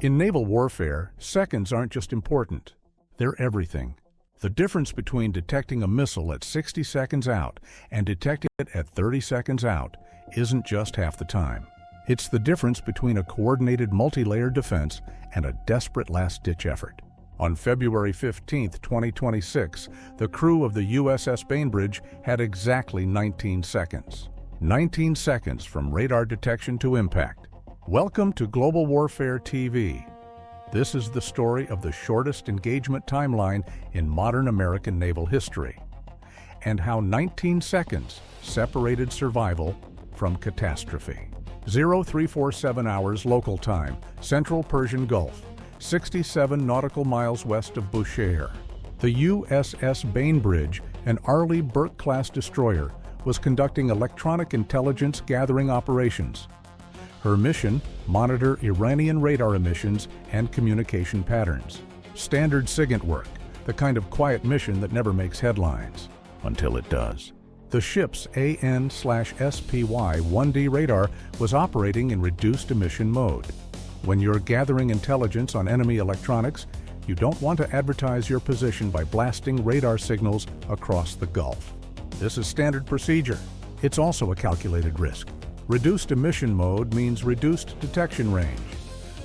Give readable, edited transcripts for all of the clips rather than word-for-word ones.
In naval warfare, seconds aren't just important, they're everything. The difference between detecting a missile at 60 seconds out and detecting it at 30 seconds out isn't just half the time. It's the difference between a coordinated multi-layered defense and a desperate last-ditch effort. On February 15, 2026, the crew of the USS Bainbridge had exactly 19 seconds. 19 seconds from radar detection to impact. Welcome to Global Warfare TV. This is the story of the shortest engagement timeline in modern American naval history, and how 19 seconds separated survival from catastrophe. 0347 hours local time, Central Persian Gulf, 67 nautical miles west of Bushehr. The USS Bainbridge, an Arleigh Burke-class destroyer, was conducting electronic intelligence gathering operations. Her mission: monitor Iranian radar emissions and communication patterns. Standard SIGINT work, the kind of quiet mission that never makes headlines, until it does. The ship's AN/SPY-1D radar was operating in reduced emission mode. When you're gathering intelligence on enemy electronics, you don't want to advertise your position by blasting radar signals across the Gulf. This is standard procedure. It's also a calculated risk. Reduced emission mode means reduced detection range.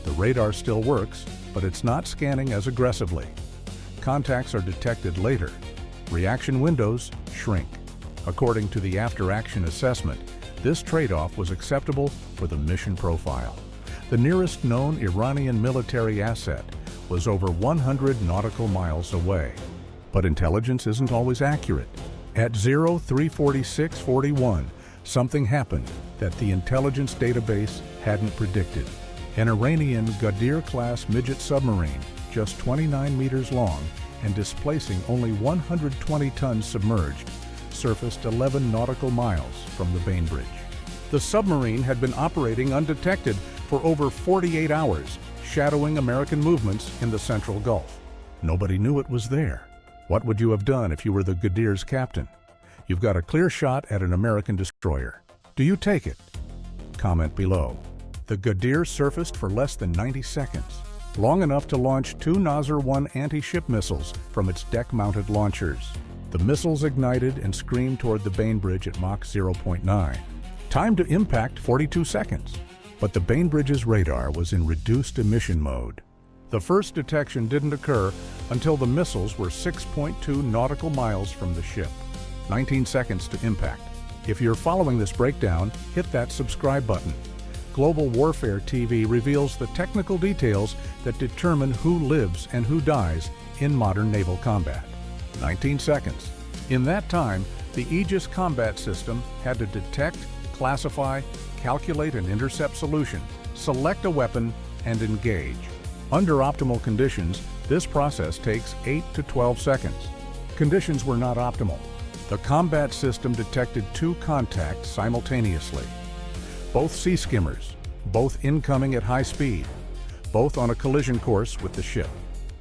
The radar still works, but it's not scanning as aggressively. Contacts are detected later. Reaction windows shrink. According to the after-action assessment, this trade-off was acceptable for the mission profile. The nearest known Iranian military asset was over 100 nautical miles away. But intelligence isn't always accurate. At 0346:41, something happened that the intelligence database hadn't predicted. An Iranian Ghadir-class midget submarine, just 29 meters long and displacing only 120 tons submerged, surfaced 11 nautical miles from the Bainbridge. The submarine had been operating undetected for over 48 hours, shadowing American movements in the Central Gulf. Nobody knew it was there. What would you have done if you were the Ghadir's captain? You've got a clear shot at an American destroyer. Do you take it? Comment below. The Ghadir surfaced for less than 90 seconds, long enough to launch 2 Nasr-1 anti-ship missiles from its deck-mounted launchers. The missiles ignited and screamed toward the Bainbridge at Mach 0.9. Time to impact 42 seconds. But the Bainbridge's radar was in reduced emission mode. The first detection didn't occur until the missiles were 6.2 nautical miles from the ship. 19 seconds to impact. If you're following this breakdown, hit that subscribe button. Global Warfare TV reveals the technical details that determine who lives and who dies in modern naval combat. 19 seconds. In that time, the Aegis combat system had to detect, classify, calculate an intercept solution, select a weapon, and engage. Under optimal conditions, this process takes 8 to 12 seconds. Conditions were not optimal. The combat system detected 2 contacts simultaneously. Both sea skimmers, both incoming at high speed, both on a collision course with the ship.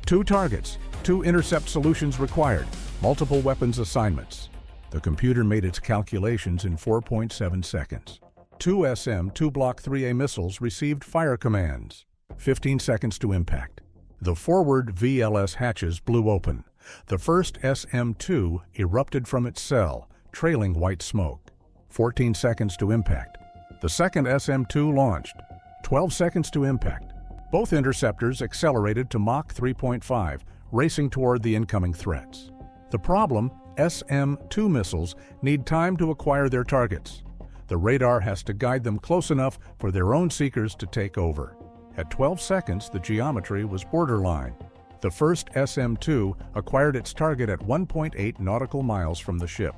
2 targets, 2 intercept solutions required, multiple weapons assignments. The computer made its calculations in 4.7 seconds. 2 SM-2 Block 3A missiles received fire commands. 15 seconds to impact. The forward VLS hatches blew open. The first SM-2 erupted from its cell, trailing white smoke. 14 seconds to impact. The second SM-2 launched. 12 seconds to impact. Both interceptors accelerated to Mach 3.5, racing toward the incoming threats. The problem: SM-2 missiles need time to acquire their targets. The radar has to guide them close enough for their own seekers to take over. At 12 seconds, the geometry was borderline. The first SM-2 acquired its target at 1.8 nautical miles from the ship.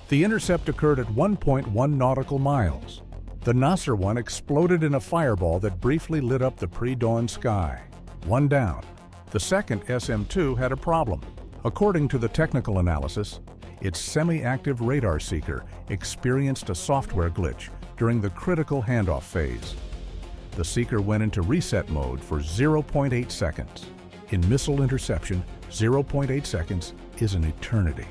The intercept occurred at 1.1 nautical miles. The Nasr-1 exploded in a fireball that briefly lit up the pre-dawn sky. 1 down. The second SM-2 had a problem. According to the technical analysis, its semi-active radar seeker experienced a software glitch during the critical handoff phase. The seeker went into reset mode for 0.8 seconds. In missile interception, 0.8 seconds is an eternity.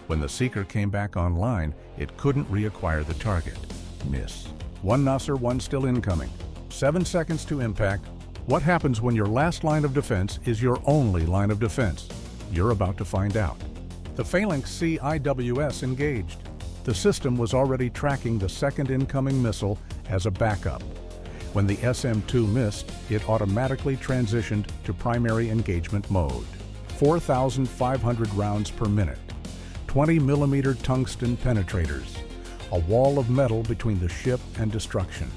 When the seeker came back online, it couldn't reacquire the target. Miss. 1 Nasr-1 still incoming. 7 seconds to impact. What happens when your last line of defense is your only line of defense? You're about to find out. The Phalanx CIWS engaged. The system was already tracking the second incoming missile as a backup. When the SM-2 missed, it automatically transitioned to primary engagement mode. 4,500 rounds per minute, 20-millimeter tungsten penetrators, a wall of metal between the ship and destruction.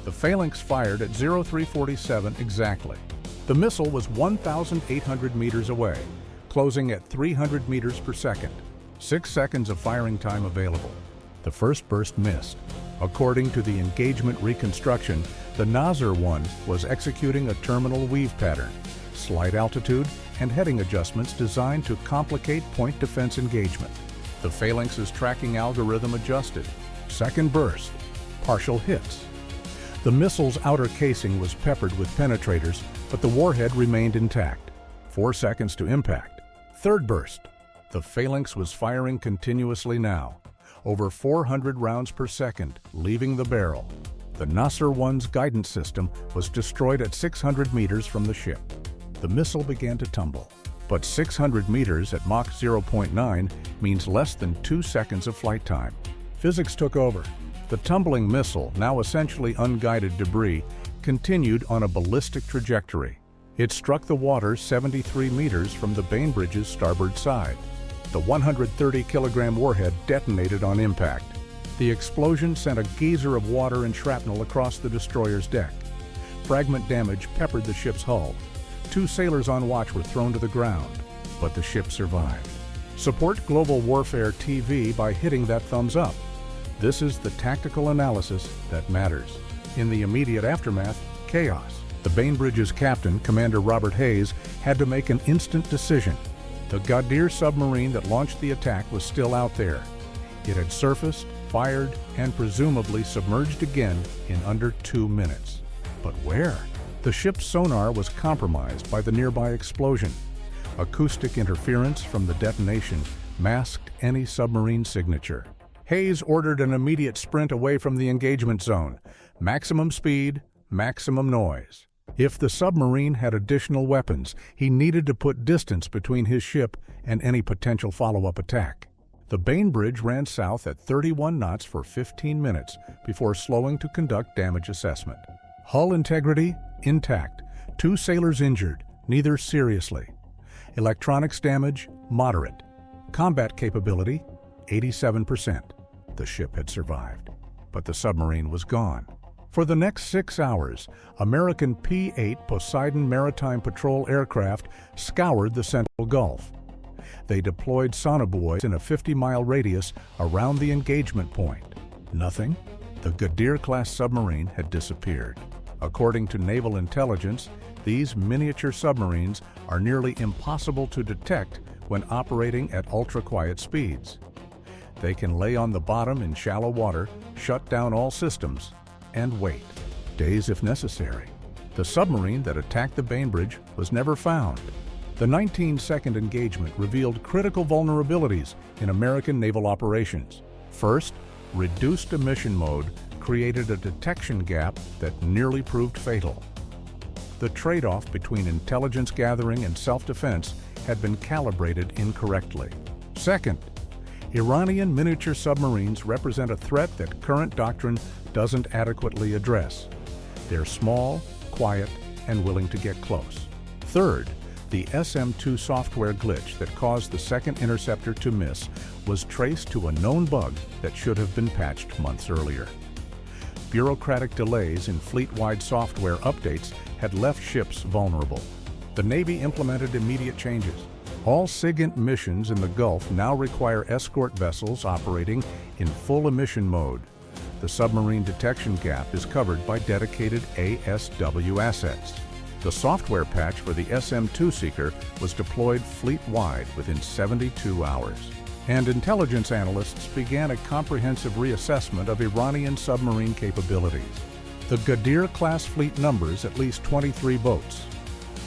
The Phalanx fired at 0347 exactly. The missile was 1,800 meters away, closing at 300 meters per second. 6 seconds of firing time available. The first burst missed. According to the engagement reconstruction, the Nasr-1 was executing a terminal weave pattern, slight altitude, and heading adjustments designed to complicate point defense engagement. The Phalanx's tracking algorithm adjusted. Second burst, partial hits. The missile's outer casing was peppered with penetrators, but the warhead remained intact. 4 seconds to impact. Third burst. The Phalanx was firing continuously now, over 400 rounds per second, leaving the barrel. The Nasr-1's guidance system was destroyed at 600 meters from the ship. The missile began to tumble, but 600 meters at Mach 0.9 means less than 2 seconds of flight time. Physics took over. The tumbling missile, now essentially unguided debris, continued on a ballistic trajectory. It struck the water 73 meters from the Bainbridge's starboard side. The 130-kilogram warhead detonated on impact. The explosion sent a geyser of water and shrapnel across the destroyer's deck. Fragment damage peppered the ship's hull. 2 sailors on watch were thrown to the ground, but the ship survived. Support Global Warfare TV by hitting that thumbs up. This is the tactical analysis that matters. In the immediate aftermath, chaos. The Bainbridge's captain, Commander Robert Hayes, had to make an instant decision. The Ghadir submarine that launched the attack was still out there. It had surfaced, fired, and presumably submerged again in under 2 minutes. But where? The ship's sonar was compromised by the nearby explosion. Acoustic interference from the detonation masked any submarine signature. Hayes ordered an immediate sprint away from the engagement zone. Maximum speed, maximum noise. If the submarine had additional weapons, he needed to put distance between his ship and any potential follow-up attack. The Bainbridge ran south at 31 knots for 15 minutes before slowing to conduct damage assessment. Hull integrity, intact. 2 sailors injured, neither seriously. Electronics damage, moderate. Combat capability, 87%. The ship had survived, but the submarine was gone. For the next 6 hours, American P-8 Poseidon Maritime Patrol aircraft scoured the Central Gulf. They deployed sonobuoys in a 50-mile radius around the engagement point. Nothing. The Ghadir-class submarine had disappeared. According to naval intelligence, these miniature submarines are nearly impossible to detect when operating at ultra-quiet speeds. They can lay on the bottom in shallow water, shut down all systems, and wait, days if necessary. The submarine that attacked the Bainbridge was never found. The 19-second engagement revealed critical vulnerabilities in American naval operations. First, reduced emission mode created a detection gap that nearly proved fatal. The trade-off between intelligence gathering and self-defense had been calibrated incorrectly. Second, Iranian miniature submarines represent a threat that current doctrine doesn't adequately address. They're small, quiet, and willing to get close. Third, the SM-2 software glitch that caused the second interceptor to miss was traced to a known bug that should have been patched months earlier. Bureaucratic delays in fleet-wide software updates had left ships vulnerable. The Navy implemented immediate changes. All SIGINT missions in the Gulf now require escort vessels operating in full emission mode. The submarine detection gap is covered by dedicated ASW assets. The software patch for the SM-2 seeker was deployed fleet-wide within 72 hours. And intelligence analysts began a comprehensive reassessment of Iranian submarine capabilities. The Ghadir-class fleet numbers at least 23 boats.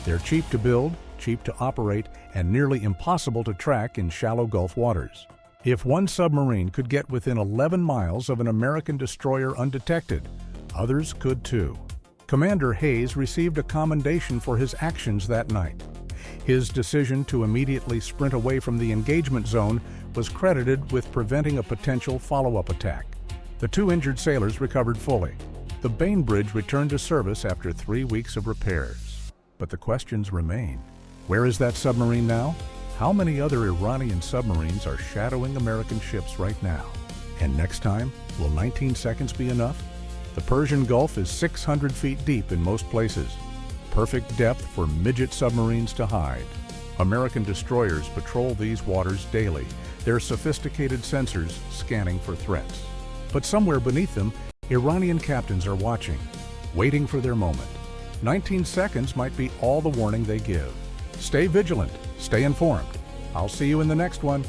They're cheap to build, cheap to operate, and nearly impossible to track in shallow Gulf waters. If one submarine could get within 11 miles of an American destroyer undetected, others could too. Commander Hayes received a commendation for his actions that night. His decision to immediately sprint away from the engagement zone was credited with preventing a potential follow-up attack. The 2 injured sailors recovered fully. The Bainbridge returned to service after 3 weeks of repairs. But the questions remain. Where is that submarine now? How many other Iranian submarines are shadowing American ships right now? And next time, will 19 seconds be enough? The Persian Gulf is 600 feet deep in most places. Perfect depth for midget submarines to hide. American destroyers patrol these waters daily, their sophisticated sensors scanning for threats. But somewhere beneath them, Iranian captains are watching, waiting for their moment. 19 seconds might be all the warning they give. Stay vigilant, stay informed. I'll see you in the next one.